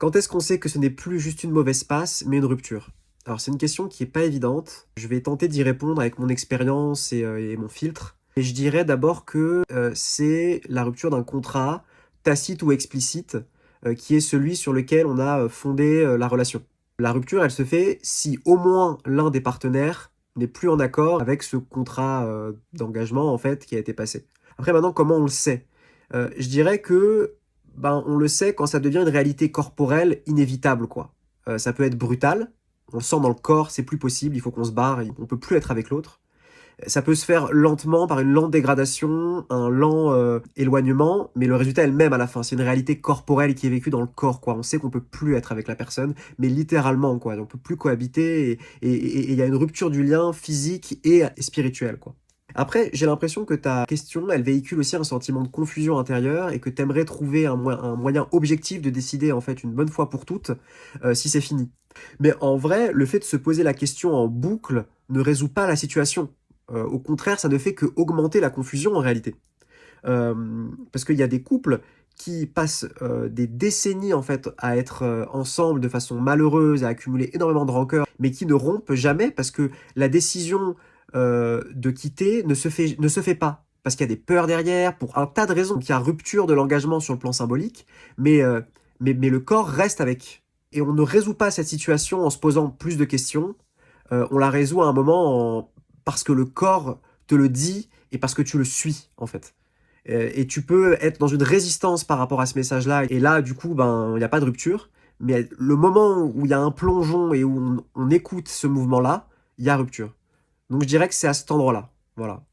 Quand est-ce qu'on sait que ce n'est plus juste une mauvaise passe, mais une rupture? Alors c'est une question qui est pas évidente. Je vais tenter d'y répondre avec mon expérience et mon filtre. Et je dirais d'abord que, c'est la rupture d'un contrat, tacite ou explicite, qui est celui sur lequel on a, fondé, la relation. La rupture, elle se fait si au moins l'un des partenaires n'est plus en accord avec ce contrat, d'engagement en fait qui a été passé. Après maintenant comment on le sait? Je dirais que, ben, on le sait quand ça devient une réalité corporelle inévitable, quoi. Ça peut être brutal, on le sent dans le corps, c'est plus possible, il faut qu'on se barre, on peut plus être avec l'autre. Ça peut se faire lentement par une lente dégradation, un lent, éloignement, mais le résultat est le même à la fin. C'est une réalité corporelle qui est vécue dans le corps, quoi. On sait qu'on peut plus être avec la personne, mais littéralement, quoi. On peut plus cohabiter et il y a une rupture du lien physique et spirituel, quoi. Après, j'ai l'impression que ta question, elle véhicule aussi un sentiment de confusion intérieure et que tu aimerais trouver un moyen objectif de décider, en fait, une bonne fois pour toutes, si c'est fini. Mais en vrai, le fait de se poser la question en boucle ne résout pas la situation. Au contraire, ça ne fait qu'augmenter la confusion en réalité. Parce qu'il y a des couples qui passent, des décennies en fait à être, ensemble de façon malheureuse, à accumuler énormément de rancœur, mais qui ne rompent jamais parce que la décision, de quitter ne se fait pas. Parce qu'il y a des peurs derrière, pour un tas de raisons. Donc il y a rupture de l'engagement sur le plan symbolique, mais, mais le corps reste avec. Et on ne résout pas cette situation en se posant plus de questions, on la résout à un moment parce que le corps te le dit et parce que tu le suis, en fait. Et tu peux être dans une résistance par rapport à ce message-là. Et là, du coup, ben, il n'y a pas de rupture. Mais le moment où il y a un plongeon et où on écoute ce mouvement-là, il y a rupture. Donc je dirais que c'est à cet endroit-là. Voilà.